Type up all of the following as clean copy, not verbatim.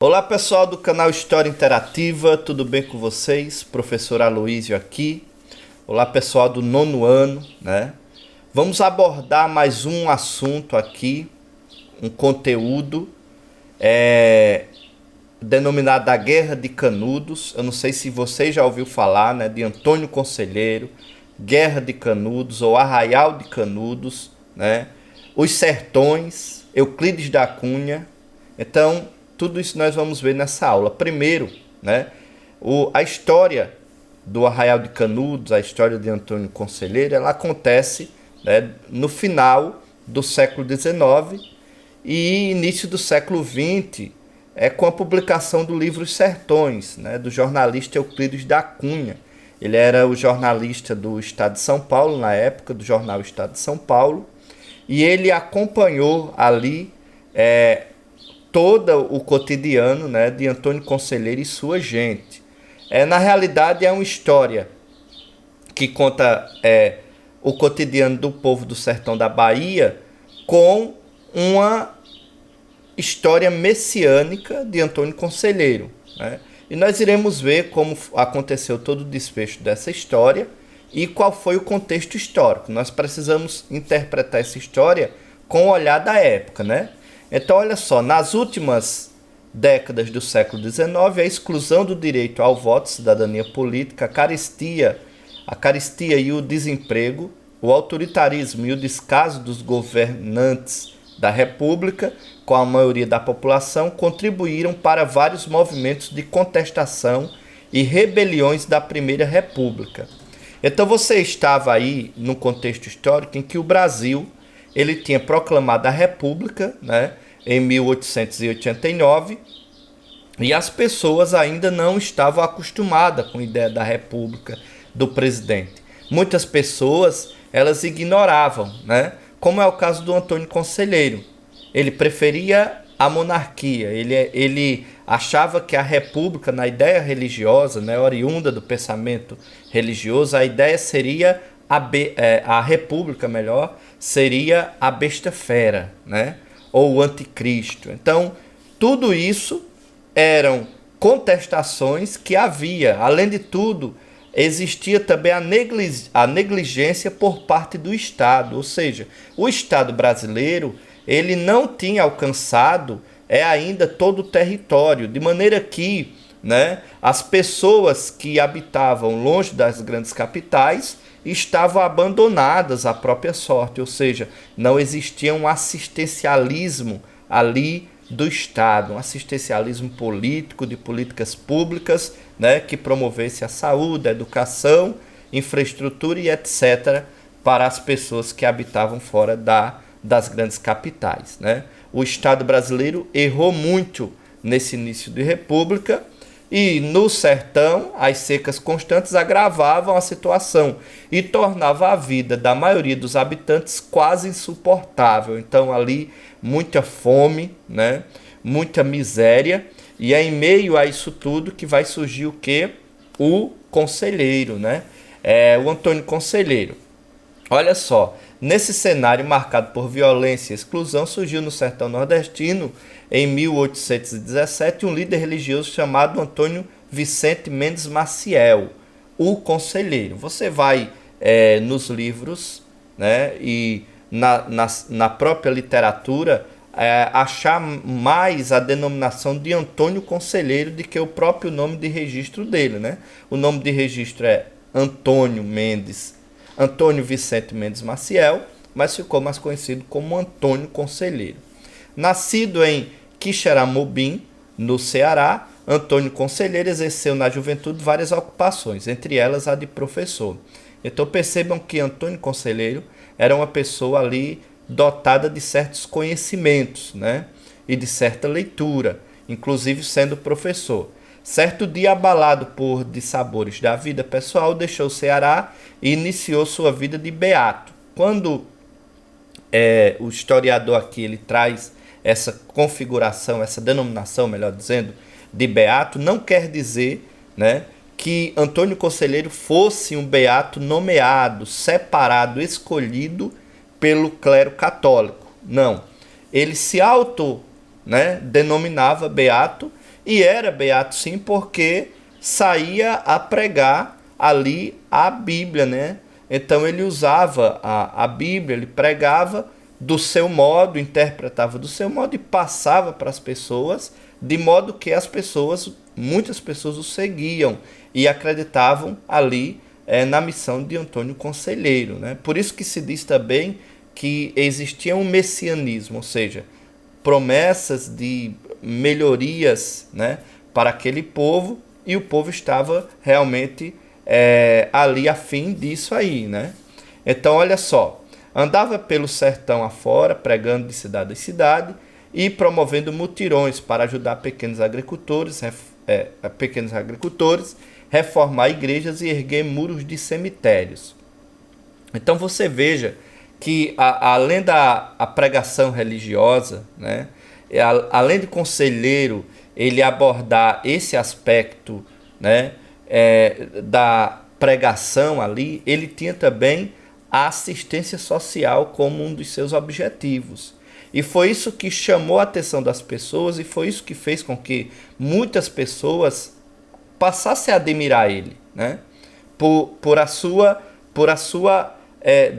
Olá pessoal do canal História Interativa, tudo bem com vocês? Professor Aloísio aqui. Olá pessoal do nono ano, né? Vamos abordar mais um assunto aqui, um conteúdo denominado a Guerra de Canudos. Eu não sei se você já ouviu falar, né, de Antônio Conselheiro, Guerra de Canudos ou Arraial de Canudos, né? Os Sertões, Euclides da Cunha. Então, tudo isso nós vamos ver nessa aula. Primeiro, né, a história do Arraial de Canudos, a história de Antônio Conselheiro, ela acontece, né, no final do século XIX e início do século XX, com a publicação do livro Os Sertões, né, do jornalista Euclides da Cunha. Ele era o jornalista do Estado de São Paulo, na época, do jornal Estado de São Paulo, e ele acompanhou ali todo o cotidiano, né, de Antônio Conselheiro e sua gente. Na realidade, é uma história que conta o cotidiano do povo do sertão da Bahia com uma história messiânica de Antônio Conselheiro, né? E nós iremos ver como aconteceu todo o desfecho dessa história e qual foi o contexto histórico. Nós precisamos interpretar essa história com o olhar da época, né? Então, olha só, nas últimas décadas do século XIX, a exclusão do direito ao voto, cidadania política, a carestia e o desemprego, o autoritarismo e o descaso dos governantes da República com a maioria da população contribuíram para vários movimentos de contestação e rebeliões da Primeira República. Então, você estava aí num contexto histórico em que o Brasil ele tinha proclamado a República, né, em 1889, e as pessoas ainda não estavam acostumadas com a ideia da República, do presidente. Muitas pessoas elas ignoravam, né, como é o caso do Antônio Conselheiro. Ele preferia a monarquia, ele achava que a República, na ideia religiosa, né, oriunda do pensamento religioso, a ideia seria a República, melhor, seria a besta fera, né? Ou o anticristo. Então, tudo isso eram contestações que havia. Além de tudo, existia também a negligência por parte do Estado. Ou seja, o Estado brasileiro ele não tinha alcançado ainda todo o território, de maneira que, né, as pessoas que habitavam longe das grandes capitais estavam abandonadas à própria sorte, ou seja, não existia um assistencialismo ali do Estado, um assistencialismo político, de políticas públicas, né, que promovesse a saúde, a educação, infraestrutura e etc. para as pessoas que habitavam fora das grandes capitais, né? O Estado brasileiro errou muito nesse início de república. E no sertão, as secas constantes agravavam a situação e tornavam a vida da maioria dos habitantes quase insuportável. Então ali muita fome, né? Muita miséria, e é em meio a isso tudo que vai surgir o quê? O Conselheiro, né? O Antônio Conselheiro. Olha só, nesse cenário marcado por violência e exclusão, surgiu no sertão nordestino, em 1817, um líder religioso chamado Antônio Vicente Mendes Maciel, o Conselheiro. Você vai nos livros, né, e na própria literatura achar mais a denominação de Antônio Conselheiro do que o próprio nome de registro dele, né? O nome de registro é Antônio Vicente Mendes Maciel, mas ficou mais conhecido como Antônio Conselheiro. Nascido em Quixeramobim, no Ceará, Antônio Conselheiro exerceu na juventude várias ocupações, entre elas a de professor. Então percebam que Antônio Conselheiro era uma pessoa ali dotada de certos conhecimentos, né, e de certa leitura, inclusive sendo professor. Certo dia, abalado por dissabores da vida pessoal, deixou o Ceará e iniciou sua vida de beato. Quando o historiador aqui ele traz essa configuração, essa denominação, melhor dizendo, de beato, não quer dizer, né, que Antônio Conselheiro fosse um beato nomeado, separado, escolhido pelo clero católico. Não. Ele se denominava beato e era beato sim porque saía a pregar ali a Bíblia, né? Então ele usava a Bíblia, ele pregava do seu modo, interpretava do seu modo e passava para as pessoas, de modo que as pessoas, muitas pessoas o seguiam e acreditavam ali na missão de Antônio Conselheiro, né? Por isso que se diz também que existia um messianismo, ou seja, promessas de melhorias, né, para aquele povo, e o povo estava realmente ali a fim disso aí, né? Então, olha só, andava pelo sertão afora, pregando de cidade em cidade e promovendo mutirões para ajudar pequenos agricultores, reformar igrejas e erguer muros de cemitérios. Então você veja que além da pregação religiosa, né, além de conselheiro ele abordar esse aspecto, né, da pregação ali, ele tinha também a assistência social como um dos seus objetivos. E foi isso que chamou a atenção das pessoas e foi isso que fez com que muitas pessoas passassem a admirar ele, né? Por a sua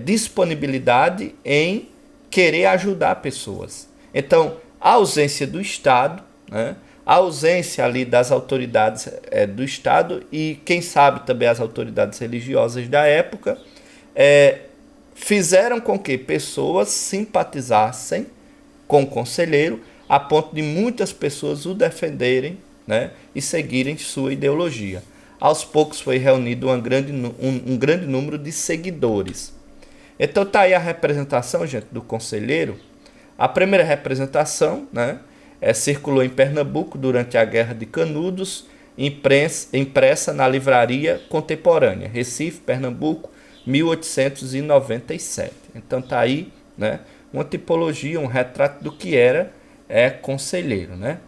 disponibilidade em querer ajudar pessoas. Então, a ausência do Estado, né? A ausência ali das autoridades do Estado e, quem sabe, também as autoridades religiosas da época, fizeram com que pessoas simpatizassem com o conselheiro a ponto de muitas pessoas o defenderem, né, e seguirem sua ideologia. Aos poucos foi reunido um grande número de seguidores. Então tá aí a representação, gente, do conselheiro. A primeira representação, né, circulou em Pernambuco durante a Guerra de Canudos, impressa na Livraria Contemporânea, Recife, Pernambuco, 1897. Então tá aí, né, uma tipologia, um retrato do que era conselheiro, né?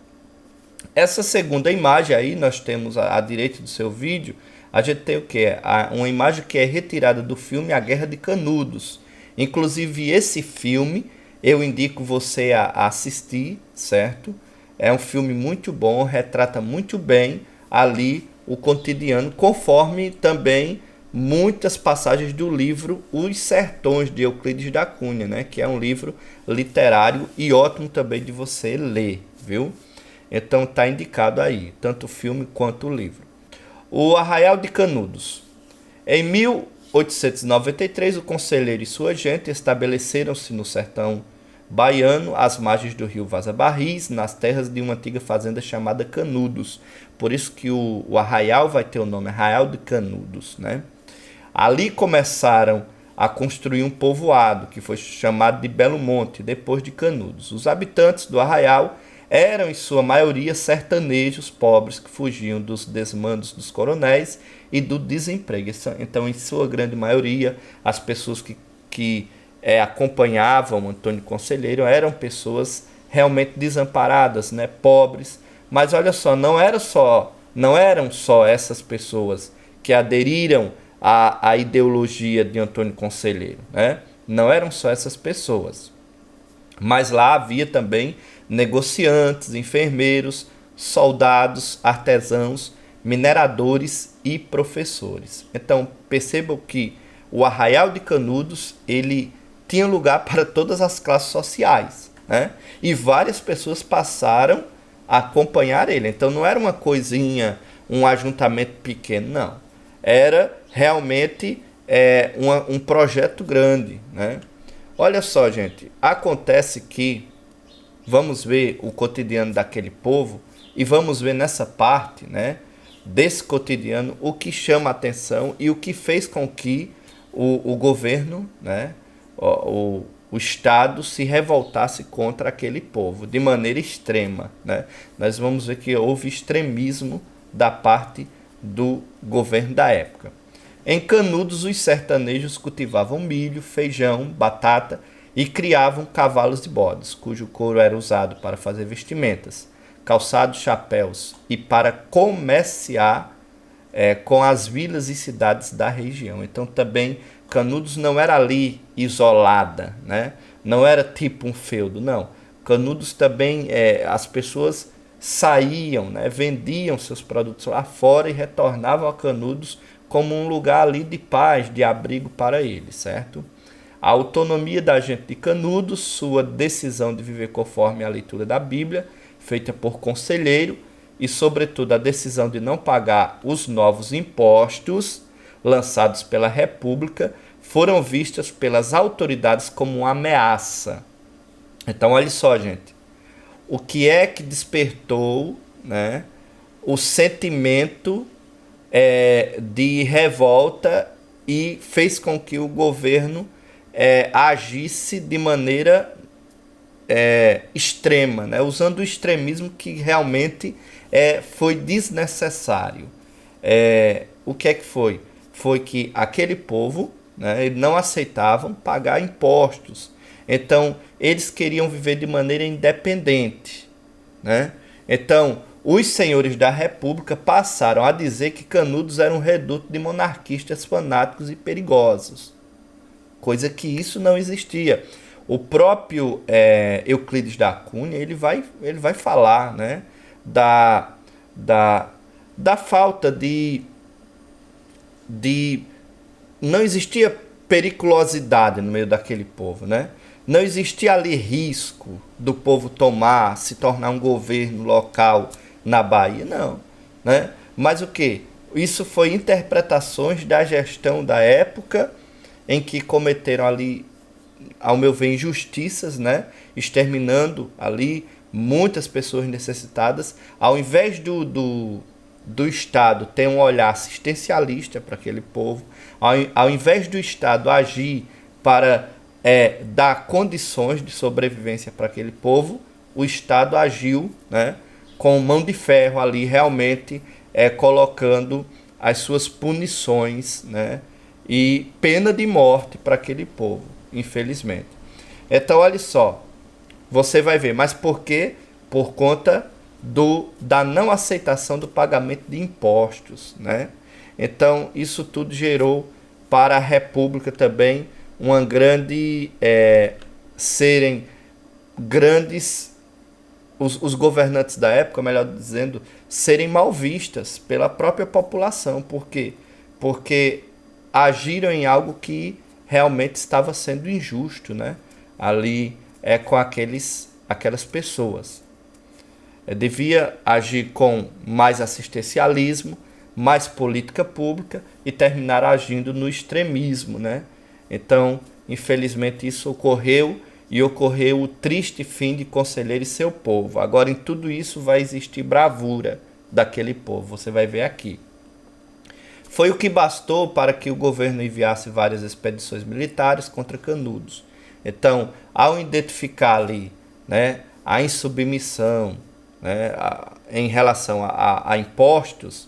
Essa segunda imagem aí, nós temos à direita do seu vídeo, a gente tem o que? Uma imagem que é retirada do filme A Guerra de Canudos. Inclusive esse filme eu indico você a assistir, certo? É um filme muito bom, retrata muito bem ali o cotidiano, conforme também muitas passagens do livro Os Sertões, de Euclides da Cunha, né? Que é um livro literário e ótimo também de você ler, viu? Então está indicado aí, tanto o filme quanto o livro. O Arraial de Canudos. Em 1893, o conselheiro e sua gente estabeleceram-se no sertão baiano, às margens do rio Vaza Barris, nas terras de uma antiga fazenda chamada Canudos. Por isso que o arraial vai ter o nome Arraial de Canudos, né? Ali começaram a construir um povoado, que foi chamado de Belo Monte, depois de Canudos. Os habitantes do arraial eram, em sua maioria, sertanejos pobres que fugiam dos desmandos dos coronéis e do desemprego. Então, em sua grande maioria, as pessoas que acompanhavam Antônio Conselheiro eram pessoas realmente desamparadas, né, pobres. Mas olha só, não eram só essas pessoas que aderiram à ideologia de Antônio Conselheiro, né? Não eram só essas pessoas. Mas lá havia também negociantes, enfermeiros, soldados, artesãos, mineradores e professores. Então, percebam que o Arraial de Canudos, ele tinha lugar para todas as classes sociais, né? E várias pessoas passaram a acompanhar ele. Então, não era uma coisinha, um ajuntamento pequeno, não. Era realmente um projeto grande, né? Olha só, gente, acontece que vamos ver o cotidiano daquele povo e vamos ver nessa parte, né, desse cotidiano o que chama a atenção e o que fez com que o governo, né, o Estado se revoltasse contra aquele povo de maneira extrema, né? Nós vamos ver que houve extremismo da parte do governo da época. Em Canudos, os sertanejos cultivavam milho, feijão, batata e criavam cavalos de bodes, cujo couro era usado para fazer vestimentas, calçados, chapéus e para comerciar com as vilas e cidades da região. Então também Canudos não era ali isolada, né? Não era tipo um feudo, não. Canudos também as pessoas saíam, né, vendiam seus produtos lá fora e retornavam a Canudos como um lugar ali de paz, de abrigo para eles, certo? A autonomia da gente de Canudos, sua decisão de viver conforme a leitura da Bíblia, feita por conselheiro, e, sobretudo, a decisão de não pagar os novos impostos lançados pela República, foram vistas pelas autoridades como uma ameaça. Então, olha só, gente. O que é que despertou, né, o sentimento de revolta e fez com que o governo agisse de maneira extrema, né, usando o extremismo que realmente foi desnecessário. O que é que foi? Foi que aquele povo, né, não aceitavam pagar impostos. Então, eles queriam viver de maneira independente, né? Então, os senhores da República passaram a dizer que Canudos era um reduto de monarquistas fanáticos e perigosos, coisa que isso não existia. O próprio Euclides da Cunha, ele vai falar, né, da falta de não existia periculosidade no meio daquele povo, né? Não existia ali risco do povo se tornar um governo local na Bahia, não, né? Mas o que? Isso foi interpretações da gestão da época em que cometeram ali, ao meu ver, injustiças, né? Exterminando ali muitas pessoas necessitadas, ao invés do Estado ter um olhar assistencialista para aquele povo, ao invés do Estado agir para dar condições de sobrevivência para aquele povo, o Estado agiu, né, com mão de ferro ali, realmente colocando as suas punições, né, e pena de morte para aquele povo, infelizmente. Então, olha só, você vai ver, mas por quê? Por conta da não aceitação do pagamento de impostos, né? Então, isso tudo gerou para a República também uma grande... serem grandes... Os governantes da época, melhor dizendo, serem mal vistas pela própria população. Por quê? Porque agiram em algo que realmente estava sendo injusto, né? Ali com aquelas pessoas. Devia agir com mais assistencialismo, mais política pública e terminar agindo no extremismo, né? Então, infelizmente, isso ocorreu e ocorreu o triste fim de Conselheiro e seu povo. Agora, em tudo isso vai existir bravura daquele povo, você vai ver aqui. Foi o que bastou para que o governo enviasse várias expedições militares contra Canudos. Então, ao identificar ali, né, a insubmissão, né, em relação a impostos,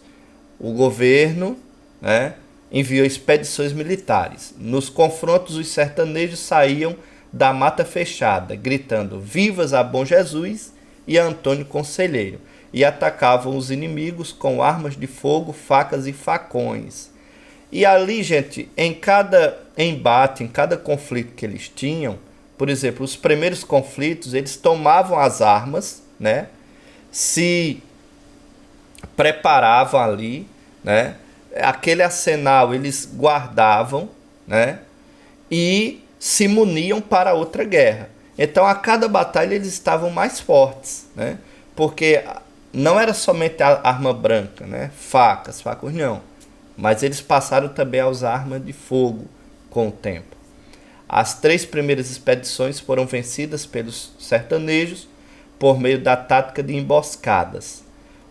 o governo, né, enviou expedições militares. Nos confrontos, os sertanejos saíam da mata fechada, gritando vivas a Bom Jesus e a Antônio Conselheiro, e atacavam os inimigos com armas de fogo, facas e facões. E ali, gente, em cada embate, em cada conflito que eles tinham, por exemplo, os primeiros conflitos, eles tomavam as armas, né, se preparavam ali, né, aquele arsenal eles guardavam, né, e se muniam para outra guerra. Então, a cada batalha eles estavam mais fortes, né, porque não era somente a arma branca, né, facas não, mas eles passaram também a usar arma de fogo com o tempo. As 3 primeiras expedições foram vencidas pelos sertanejos por meio da tática de emboscadas.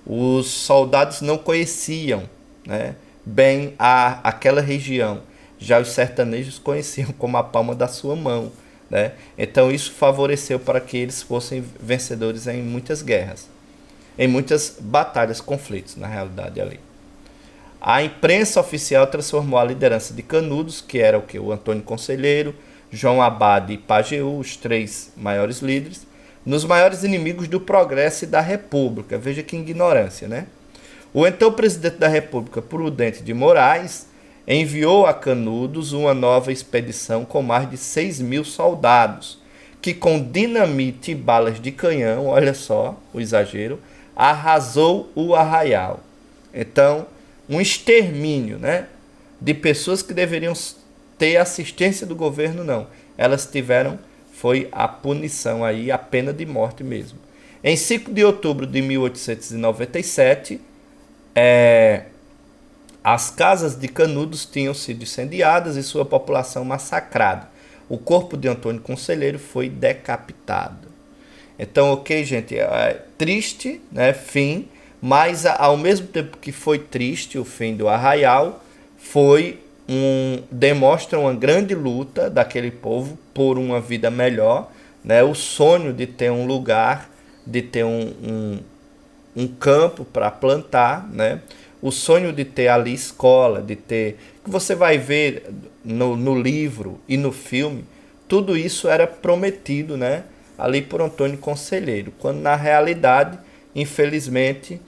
Os soldados não conheciam, né, bem aquela região. Já os sertanejos conheciam como a palma da sua mão, né? Então isso favoreceu para que eles fossem vencedores em muitas guerras, em muitas batalhas, conflitos, na realidade ali. A imprensa oficial transformou a liderança de Canudos, que era o Antônio Conselheiro, João Abade e Pajeú, os 3 maiores líderes, nos maiores inimigos do progresso e da República. Veja que ignorância, né? O então presidente da República, Prudente de Moraes, enviou a Canudos uma nova expedição com mais de 6.000 soldados, que com dinamite e balas de canhão, olha só o exagero, arrasou o arraial. Então, um extermínio, né, de pessoas que deveriam ter assistência do governo, não. Elas tiveram, foi a punição aí, a pena de morte mesmo. Em 5 de outubro de 1897, as casas de Canudos tinham sido incendiadas e sua população massacrada. O corpo de Antônio Conselheiro foi decapitado. Então, ok, gente, triste, né, fim, mas ao mesmo tempo que foi triste o fim do arraial, demonstra uma grande luta daquele povo por uma vida melhor, né, o sonho de ter um lugar, de ter um campo para plantar, né, o sonho de ter ali escola, de ter, que você vai ver no livro e no filme, tudo isso era prometido, né, ali por Antônio Conselheiro, quando na realidade, infelizmente,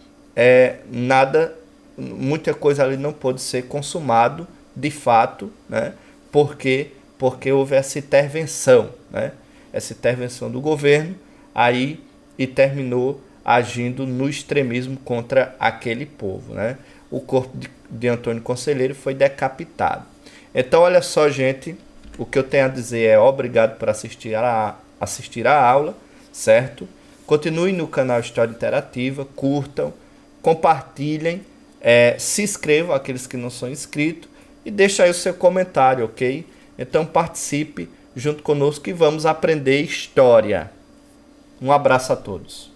muita coisa ali não pôde ser consumado de fato, né, porque houve essa intervenção, né, essa intervenção do governo aí e terminou agindo no extremismo contra aquele povo, né? O corpo de Antônio Conselheiro foi decapitado. Então, olha só, gente, o que eu tenho a dizer é obrigado por assistir a aula, certo? Continuem no canal História Interativa, curtam, compartilhem, se inscrevam, aqueles que não são inscritos, e deixem aí o seu comentário, ok? Então participe junto conosco e vamos aprender história. Um abraço a todos.